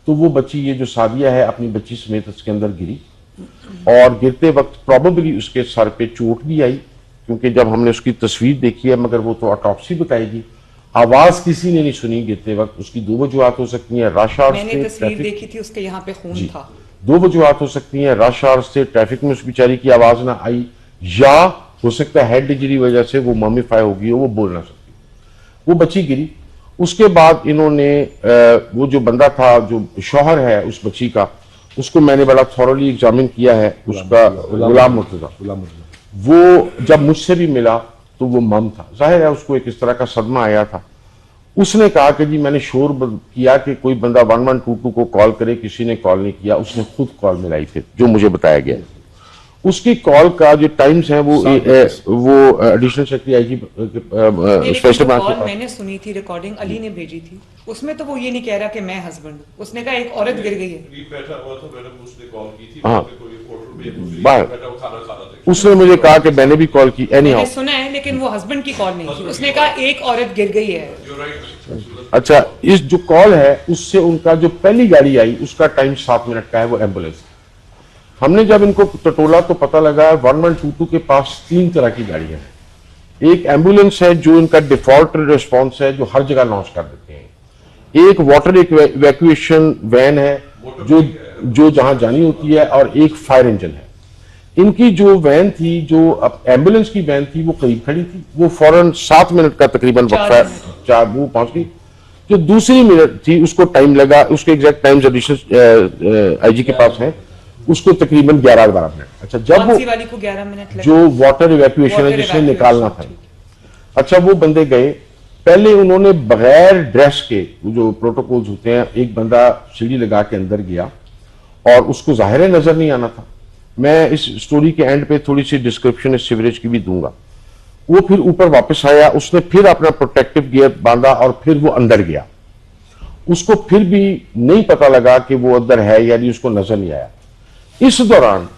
तो वो बच्ची, ये जो सादिया है, अपनी बच्ची समेत उसके अंदर गिरी, और गिरते वक्त प्रॉबेबली उसके सर पे चोट भी आई, क्योंकि जब हमने उसकी तस्वीर देखी है, मगर वो तो ऑटोप्सी बताएगी, आवाज किसी ने नहीं सुनी गिरते वक्त। उसकी 2 वजूहत हो सकती है, रश आवर मैंने तस्वीर देखी थी, उसके यहाँ पे खून था। 2 वजूहत हो सकती हैं, रश आवर से ट्रैफिक में उस बेचारी की आवाज ना आई, या हो सकता है हेड इंजरी वजह से वो ममीफाई हो गई हो, वो बोल ना सकती। वो बच्ची गिरी। उसके बाद इन्होंने वो जो बंदा था, जो शौहर है उस बच्ची का, उसको मैंने बड़ा थॉरली एग्जामिन किया है, उसका गुलाम मुर्तजा, वो जब मुझसे भी मिला तो वो मम था, जाहिर है उसको एक इस तरह का सदमा आया था। उसने कहा कि जी मैंने शोर किया कि कोई बंदा 1122 को कॉल करे, किसी ने कॉल नहीं किया, उसने खुद कॉल मिलाई फिर जो मुझे बताया गया। उसकी कॉल का जो टाइम्स है वो additional secretary IG special branch call मैंने सुनी थी, रिकॉर्डिंग अली ने भेजी थी, उसमें तो वो ये नहीं कह रहा कि मैं हस्बैंड हूँ, उसने कहा एक औरत गिर गई है। हाँ, उसने मुझे कहा कि मैंने भी कॉल की, मैंने सुना है लेकिन वो हस्बैंड की कॉल नहीं थी, उसने कहा एक औरत गिर गई है। अच्छा, इस जो कॉल है उससे उनका जो पहली गाड़ी आई उसका टाइम 7 मिनट का है, वो एम्बुलेंस। हमने जब इनको टटोला तो पता लगा 1122 के पास 3 तरह की गाड़ियां हैं। एक एम्बुलेंस है जो इनका डिफॉल्ट रिस्पांस है, जो हर जगह लॉन्च कर देते हैं। एक वाटर इवैक्यूएशन वैन है जो जहां जानी होती है, और एक फायर इंजन है। इनकी जो वैन थी, जो अब एम्बुलेंस की वैन थी, वो करीब खड़ी थी, वो फौरन 7 मिनट का तकरीबन वक्फा वो पहुंच गई। जो दूसरी मिनट थी उसको टाइम लगा, उसके एग्जैक्ट टाइम्स एडिशनल आईजी के पास है, उसको तकरीबन 11-12 मिनट। अच्छा, जब वो वाली को 11 मिनट लगे, जो वाटर इवैक्यूएशन है जिसने निकालना था, अच्छा वो बंदे गए, पहले उन्होंने बगैर ड्रेस के जो प्रोटोकॉल्स होते हैं, एक बंदा सीढ़ी लगा के अंदर गया और उसको जाहिर है नजर नहीं आना था। मैं इस स्टोरी के एंड पे थोड़ी सी डिस्क्रिप्शन इस सीवरेज की भी दूंगा। वो फिर ऊपर वापस आया, उसने फिर अपना प्रोटेक्टिव गियर बांधा और फिर वो अंदर गया। उसको फिर भी नहीं पता लगा कि वो अंदर है, यानी उसको नजर नहीं आया। इस दौरान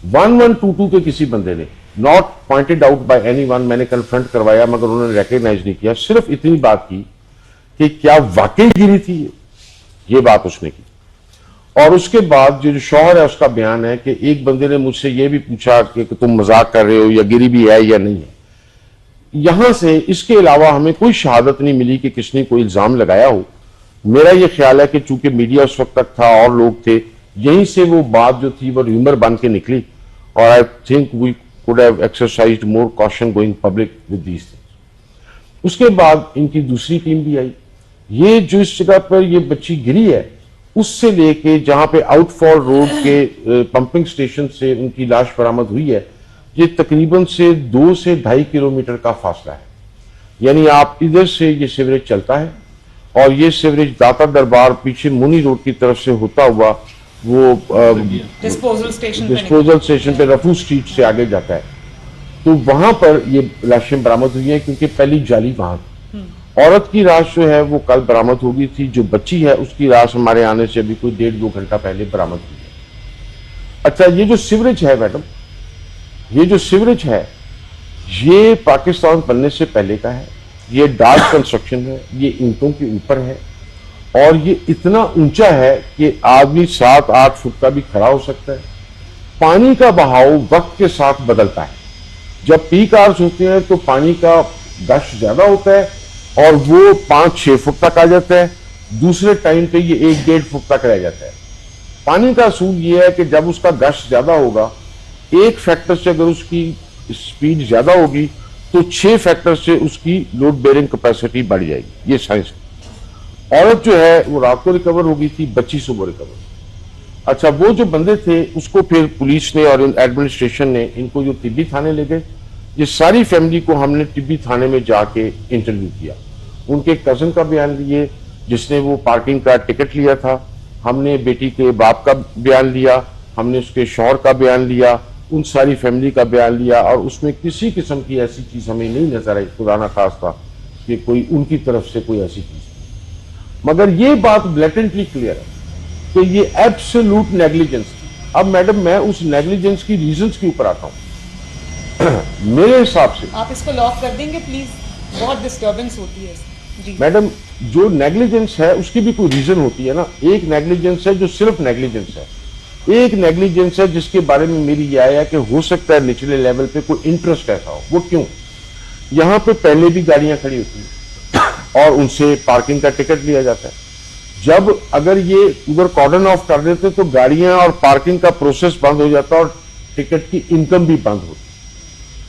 1122 के किसी बंदे ने, not pointed out by anyone, मैंने कन्फ्रंट करवाया मगर उन्होंने रिकॉग्नाइज नहीं किया, सिर्फ इतनी बात की कि क्या वाकई गिरी थी, ये बात उसने की। और उसके बाद जो शौहर है उसका बयान है कि एक बंदे ने मुझसे ये भी पूछा कि तुम मजाक कर रहे हो या गिरी भी है या नहीं है। यहां से इसके अलावा हमें कोई शहादत नहीं मिली कि किसने कोई इल्जाम लगाया हो। मेरा ये ख्याल है कि चूंकि मीडिया उस वक्त तक था और लोग थे, यहीं से वो बात जो थी वो र्यूमर बन के निकली, और I think we could have exercised more caution going public with these things. उसके बाद इनकी दूसरी टीम भी आई। ये जो इस जगह पर ये बच्ची गिरी है, उससे लेके जहां पे आउटफॉल रोड के पंपिंग स्टेशन से उनकी लाश बरामद हुई है, ये तकरीबन से 2 से 2.5 किलोमीटर का फासला है। यानी आप इधर से ये सीवरेज चलता है और ये सीवरेज दाता दरबार पीछे मुनी रोड की तरफ से होता हुआ वो डिस्पोजल स्टेशन पे रफू स्ट्रीट से आगे जाता है। तो वहां पर ये लाशें बरामद हुई हैं क्योंकि पहली जाली वहां थी। औरत की लाश जो है वो कल बरामद हो गई थी। जो बच्ची है उसकी लाश हमारे आने से अभी कोई 1.5-2 घंटा पहले बरामद हुई है। अच्छा, ये जो सीवरेज है मैडम, ये जो सीवरेज है ये पाकिस्तान बनने से पहले का है। ये डार्क कंस्ट्रक्शन है, ये ईंटों के ऊपर है और ये इतना ऊंचा है कि आदमी 7-8 फुट का भी खड़ा हो सकता है। पानी का बहाव वक्त के साथ बदलता है। जब पीक आवर्स होते हैं तो पानी का गश ज्यादा होता है और वो 5-6 फुट तक आ जाता है। दूसरे टाइम पे ये 1-1.5 फुट तक रह जाता है। पानी का असूल ये है कि जब उसका गश ज्यादा होगा, एक फैक्टर से अगर उसकी स्पीड ज्यादा होगी तो 6 फैक्टर से उसकी लोड बेयरिंग कैपेसिटी बढ़ जाएगी। ये साइंस है। औरत जो है वो रात को रिकवर हो गई थी, बच्ची सुबह रिकवर। अच्छा, वो जो बंदे थे उसको फिर पुलिस ने और एडमिनिस्ट्रेशन ने इनको जो तिब्बी थाने ले गए। ये सारी फैमिली को हमने तिब्बी थाने में जाके इंटरव्यू किया। उनके कजन का बयान लिए जिसने वो पार्किंग का टिकट लिया था, हमने बेटी के बाप का बयान लिया, हमने उसके शौहर का बयान लिया, उन सारी फैमिली का बयान लिया और उसमें किसी किस्म की ऐसी चीज हमें नहीं नजर आई, खुदा खास था कि कोई उनकी तरफ से कोई ऐसी चीज। मगर ये बात ब्लैटेंटली क्लियर है कि ये एब्सोल्यूट नेग्लिजेंस थी। अब मैडम मैं उस नेग्लिजेंस की रीजंस के ऊपर आता हूं। मेरे हिसाब से आप इसको लॉक कर देंगे प्लीज, बहुत डिस्टर्बेंस होती है जी। मैडम, जो नेग्लिजेंस है उसकी भी कोई रीजन होती है ना। एक नेग्लिजेंस है जो सिर्फ नेग्लिजेंस है, एक नेग्लिजेंस है जिसके बारे में मेरी यह आया कि हो सकता है निचले लेवल पे कोई इंटरेस्ट ऐसा हो। वो क्यों? यहां पे पहले भी गाड़ियां खड़ी होती हैं और उनसे पार्किंग का टिकट लिया जाता है। जब अगर ये उधर कॉर्डन ऑफ कर देते तो गाड़ियां और पार्किंग का प्रोसेस बंद हो जाता और टिकट की इनकम भी बंद होती।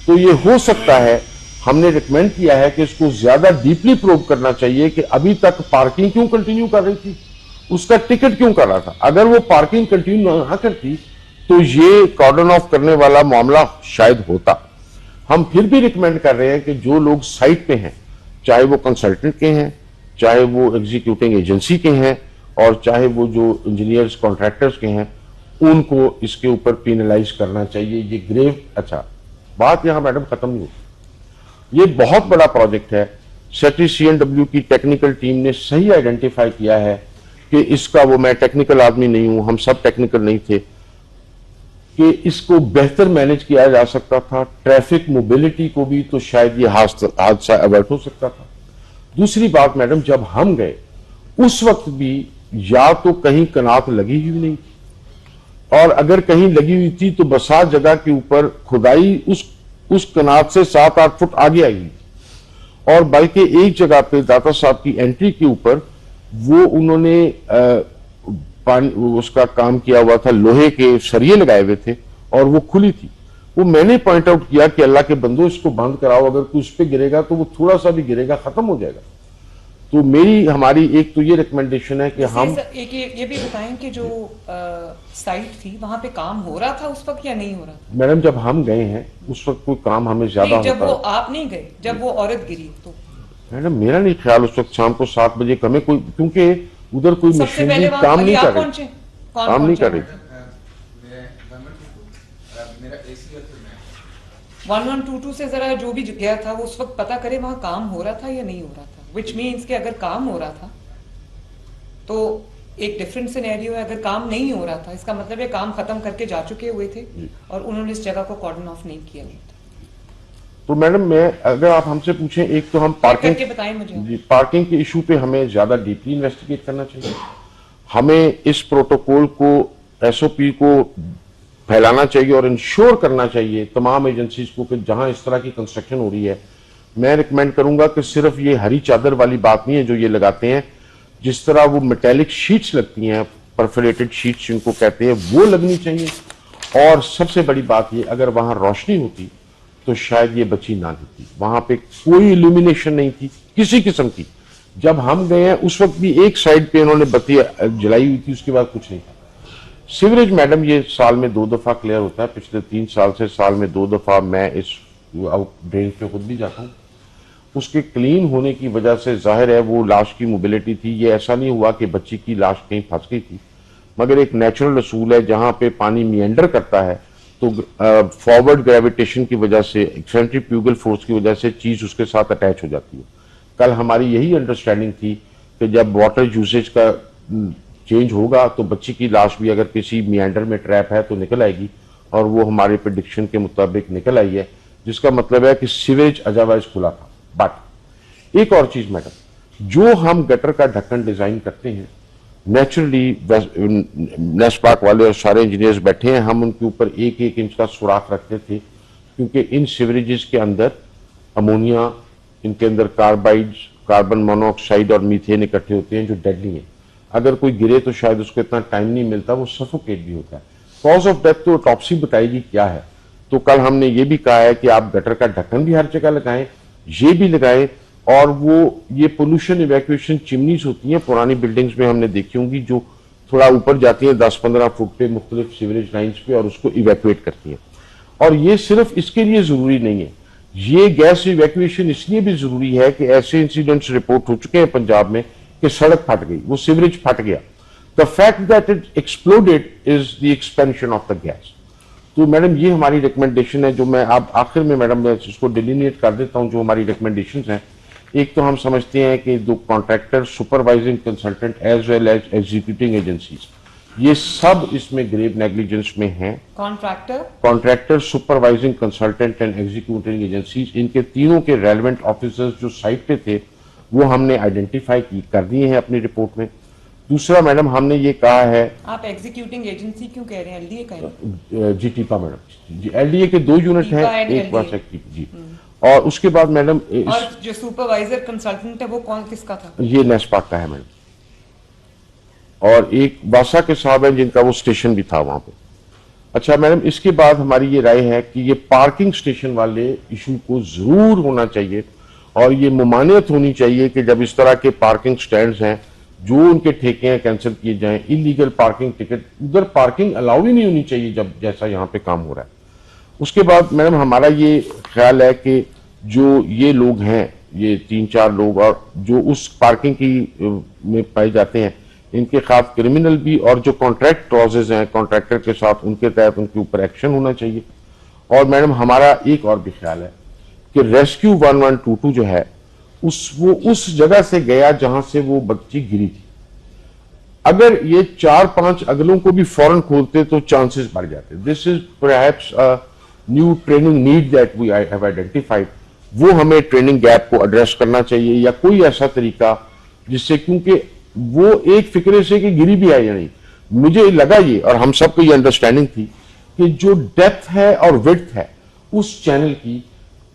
तो ये हो सकता है, हमने रिकमेंड किया है कि इसको ज्यादा डीपली प्रोब करना चाहिए कि अभी तक पार्किंग क्यों कंटिन्यू कर रही थी, उसका टिकट क्यों कर रहा था। अगर वो पार्किंग कंटिन्यू ना करती तो ये कॉर्डन ऑफ करने वाला मामला शायद होता। हम फिर भी रिकमेंड कर रहे हैं कि जो लोग साइट पे हैं, चाहे वो कंसल्टेंट के हैं, चाहे वो एग्जीक्यूटिंग एजेंसी के हैं, और चाहे वो जो इंजीनियर्स कॉन्ट्रैक्टर्स के हैं, उनको इसके ऊपर पेनलाइज करना चाहिए। ये ग्रेव, अच्छा बात यहां मैडम खत्म नहीं होती। ये बहुत बड़ा प्रोजेक्ट है। सेक्रेटरी CNW की टेक्निकल टीम ने सही आइडेंटिफाई किया है कि इसका, वो मैं टेक्निकल आदमी नहीं हूं, हम सब टेक्निकल नहीं थे, कि इसको बेहतर मैनेज किया जा सकता था। ट्रैफिक मोबिलिटी को भी तो शायद ये हादसा अवॉइड हो सकता था। दूसरी बात मैडम, जब हम गए उस वक्त भी या तो कहीं कनात लगी हुई नहीं थी, और अगर कहीं लगी हुई थी तो बसात जगह के ऊपर खुदाई उस कनात से 7-8 फुट आगे आई हुई, और बल्कि एक जगह पे दाता साहब की एंट्री के ऊपर वो उन्होंने पानी उसका काम किया हुआ था, लोहे के सरिये लगाए हुए थे और वो खुली थी। वो मैंने पॉइंट आउट किया कि अल्लाह के बंदो इसको बंद कराओ, अगर कोई उस पर गिरेगा तो वो थोड़ा सा भी गिरेगा खत्म हो जाएगा। तो हमारी एक तो ये रिकमेंडेशन है कि हम एक ये भी बताएं कि जो साइट थी वहां पे काम हो रहा था उस वक्त या नहीं हो रहा था? मैडम जब हम गए हैं उस वक्त कोई काम हमें ज्यादा जब वो आप नहीं गए, जब वो औरत गिरी तो? मैडम मेरा नहीं ख्याल उस वक्त शाम को 7 बजे हमें कोई, क्योंकि उधर कोई मशीनरी काम नहीं कर रही, काम नहीं कर रही थी। 1122 से जरा जो भी गया था वो उस वक्त पता करे वहां काम हो रहा था या नहीं हो रहा था। विच मीन्स कि अगर काम हो रहा था तो एक डिफरेंट सिनेरियो है, अगर काम नहीं हो रहा था इसका मतलब है काम खत्म करके जा चुके हुए थे और उन्होंने इस जगह को कॉर्डन ऑफ नहीं किया हुआ था। तो मैडम मैं, अगर आप हमसे पूछें, एक तो हम पार्किंग बताएं मुझे, पार्किंग के इशू पे हमें ज्यादा डीपली इन्वेस्टिगेट करना चाहिए। हमें इस प्रोटोकॉल को, SOP को फैलाना चाहिए और इंश्योर करना चाहिए तमाम एजेंसीज को कि जहां इस तरह की कंस्ट्रक्शन हो रही है, मैं रिकमेंड करूंगा कि सिर्फ ये हरी चादर वाली बात नहीं है जो ये लगाते हैं, जिस तरह वो मेटेलिक शीट्स लगती हैं, परफोरेटेड शीट्स जिनको कहते हैं, वो लगनी चाहिए। और सबसे बड़ी बात ये, अगर वहां रोशनी होती तो शायद ये बच्ची ना दिखती। वहां पे कोई इल्यूमिनेशन नहीं थी किसी किस्म की। जब हम गए हैं उस वक्त भी एक साइड पे उन्होंने बत्ती जलाई हुई थी, उसके बाद कुछ नहीं था। सीवरेज मैडम ये साल में 2 दफा क्लियर होता है, पिछले 3 साल से साल में 2 दफा मैं इस ड्रेन पे खुद भी जाता हूँ। उसके क्लीन होने की वजह से जाहिर है वो लाश की मोबिलिटी थी। ये ऐसा नहीं हुआ कि बच्ची की लाश कहीं फंस गई थी, मगर एक नेचुरल असूल है जहां पे पानी मिएंडर करता है तो फॉरवर्ड ग्रेविटेशन की वजह से, सेंट्रीफ्यूगल फोर्स की वजह से चीज उसके साथ अटैच हो जाती है। कल हमारी यही अंडरस्टैंडिंग थी कि जब वाटर यूसेज का चेंज होगा तो बच्ची की लाश भी अगर किसी मिएंडर में ट्रैप है तो निकल आएगी, और वो हमारे प्रेडिक्शन के मुताबिक निकल आई है, जिसका मतलब है कि सीवेज अजावाइज खुला था। बट एक और चीज मैडम, जो हम गटर का ढक्कन डिजाइन करते हैं, नेचुरली नेस्पाक वाले और सारे इंजीनियर्स बैठे हैं, हम उनके ऊपर 1-1 इंच का सुराख रखते थे, क्योंकि इन सीवरेजेस के अंदर अमोनिया, इनके अंदर कार्बाइड्स, कार्बन मोनोऑक्साइड और मीथेन इकट्ठे होते हैं जो डेडली हैं। अगर कोई गिरे तो शायद उसको इतना टाइम नहीं मिलता, वो सफोकेट भी होता है। कॉज ऑफ डेथ तो ऑटोप्सी बताएगी क्या है। तो कल हमने ये भी कहा है कि आप गटर का ढक्कन भी हर जगह लगाएं, ये भी लगाएं, और वो ये पोल्यूशन इवैक्यूएशन चिमनीज होती हैं पुरानी बिल्डिंग्स में हमने देखी होंगी, जो थोड़ा ऊपर जाती हैं 10-15 फुट पे मुख्तलिफ सीवरेज लाइन्स पे, और उसको इवैक्यूएट करती हैं। और ये सिर्फ इसके लिए जरूरी नहीं है, ये गैस इवैक्यूएशन इसलिए भी जरूरी है कि ऐसे इंसिडेंट्स रिपोर्ट हो चुके हैं पंजाब में कि सड़क फट गई, वो सीवरेज फट गया। The fact that it exploded is the expansion of the gas. तो मैडम ये हमारी रिकमेंडेशन है, जो मैं आप आखिर में मैडम मैं इसको डिलीनिएट कर देता हूं जो हमारी रिकमेंडेशन हैं। एक तो हम समझते हैं कि दो contractor, supervising consultant as well as executing agencies, ये सब इसमें ग्रेव नेग्लिजेंस में हैं। Contractor, supervising consultant and executing agencies, इनके तीनों के रेलेवेंट ऑफिसर्स जो साइट पे थे वो हमने आइडेंटिफाई कर दिए हैं अपनी रिपोर्ट में। दूसरा मैडम हमने ये कहा है, आप एग्जीक्यूटिंग एजेंसी क्यों कह रहे हैं, एलडीए का जीटीपा मैडम, एलडीए के 2 यूनिट हैं, एक बार जी। और उसके बाद मैडम और जो सुपरवाइजर कंसल्टेंट है वो कौन, किसका था? ये नेस्पाक का है मैडम, और एक वासा के साहब है जिनका वो स्टेशन भी था वहां पे। अच्छा मैडम, इसके बाद हमारी ये राय है कि ये पार्किंग स्टेशन वाले इशू को जरूर होना चाहिए, और ये मुमानियत होनी चाहिए कि जब इस तरह के पार्किंग स्टैंड्स हैं जो उनके ठेके हैं कैंसिल किए जाएं, इलीगल पार्किंग टिकट, उधर पार्किंग अलाउ ही नहीं होनी चाहिए जब जैसा यहाँ पे काम हो रहा है। उसके बाद मैडम हमारा ये ख्याल है कि जो ये लोग हैं, ये 3-4 लोग और जो उस पार्किंग की में पाए जाते हैं, इनके खिलाफ क्रिमिनल भी और जो कॉन्ट्रैक्ट क्लॉजेज हैं कॉन्ट्रैक्टर के साथ, उनके तहत उनके ऊपर एक्शन होना चाहिए। और मैडम हमारा एक और भी ख्याल है कि रेस्क्यू 1122 जो है वो उस जगह से गया जहां से वो बच्ची गिरी थी। अगर ये 4-5 अगलों को भी फौरन खोलते तो चांसेस बढ़ जाते। This is perhaps new training need that we have identified. वो हमें ट्रेनिंग गैप को एड्रेस करना चाहिए या कोई ऐसा तरीका जिससे, क्योंकि वो एक फिक्रे से कि गिरी भी है या नहीं, मुझे लगा ये और हम सबको ये अंडरस्टैंडिंग थी कि जो डेप्थ है और विड्थ है उस चैनल की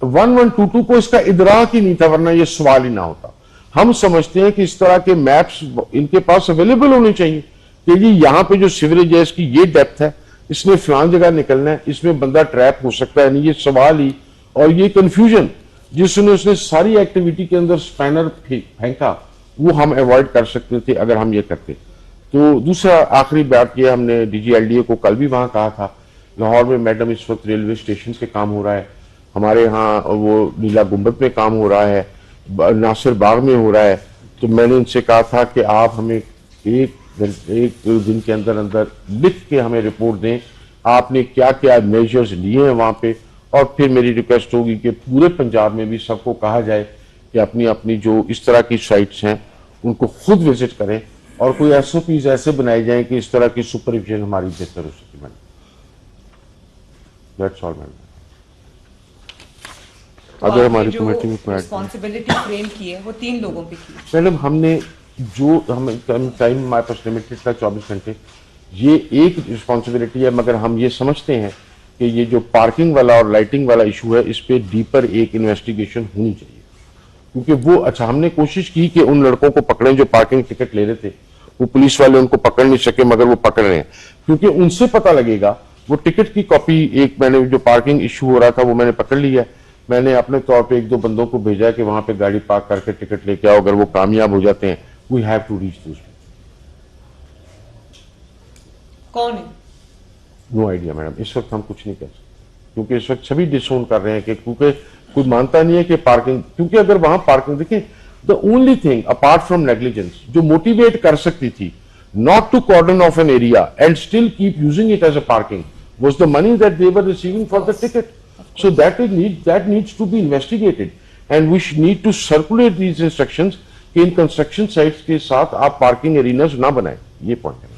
1122 को इसका इदराक ही नहीं था, वरना ये सवाल ही ना होता। हम समझते हैं कि इस तरह के मैप्स इनके पास अवेलेबल होने चाहिए कि जी यहाँ पे जो सीवरेज है इसकी ये डेप्थ है, इसने फलान जगह निकलना है, इसमें बंदा ट्रैप हो सकता है नहीं, ये सवाल ही और ये कंफ्यूजन जिसने उसने सारी एक्टिविटी के अंदर स्पैनर फेंका वो हम अवॉइड कर सकते थे अगर हम ये करते। तो दूसरा आखिरी बात ये, हमने DGLDA को कल भी वहां कहा था, लाहौर में मैडम इस वक्त रेलवे स्टेशन पे काम हो रहा है, हमारे यहाँ वो नीला गुंबद में काम हो रहा है, नासिर बाग में हो रहा है। तो मैंने इनसे कहा था कि आप हमें एक दिन के अंदर अंदर लिख के हमें रिपोर्ट दें आपने क्या क्या मेजर्स लिए हैं वहां पे, और फिर मेरी रिक्वेस्ट होगी कि पूरे पंजाब में भी सबको कहा जाए कि अपनी अपनी जो इस तरह की साइट्स हैं उनको खुद विजिट करें और कोई SOPs ऐसे बनाए जाएं कि इस तरह की सुपरविजन हमारी बेहतर हो सके। Madam that's all madam. अगर हमारी कमेटी में रिस्पांसिबिलिटी फ्रेम की है वो 3 लोगों पे की। मैडम हमने जो हमें टाइम हमारे पास लिमिटेड था 24 घंटे, ये एक रिस्पांसिबिलिटी है, मगर हम ये समझते हैं कि ये जो पार्किंग वाला और लाइटिंग वाला इशू है इस पे डीपर एक इन्वेस्टिगेशन होनी चाहिए। क्योंकि वो अच्छा हमने कोशिश की कि उन लड़कों को पकड़ें जो पार्किंग टिकट ले रहे थे, वो पुलिस वाले उनको पकड़ नहीं सके मगर वो पकड़ रहे हैं, क्योंकि उनसे पता लगेगा वो टिकट की कॉपी, एक मैंने जो पार्किंग इशू हो रहा था वो मैंने पकड़ लिया। मैंने अपने तौर पे 1-2 बंदों को भेजा कि वहां पे गाड़ी पार्क करके टिकट लेके आओ, अगर वो कामयाब हो जाते हैं वी हैव टू रीच दोस। कौन है? नो आइडिया मैडम, इस वक्त हम कुछ नहीं कर सकते क्योंकि इस वक्त सभी डिसोन कर रहे हैं कि क्योंकि कोई मानता नहीं है कि पार्किंग, क्योंकि अगर वहां पार्किंग देखें, the only thing apart from negligence जो मोटिवेट कर सकती थी not to cordon off an area and still keep using it as a parking was the money that they were receiving for the ticket. So that needs to be investigated and we need to circulate these instructions कि in construction sites के साथ आप parking एरिनास ना बनाएं, ये point है।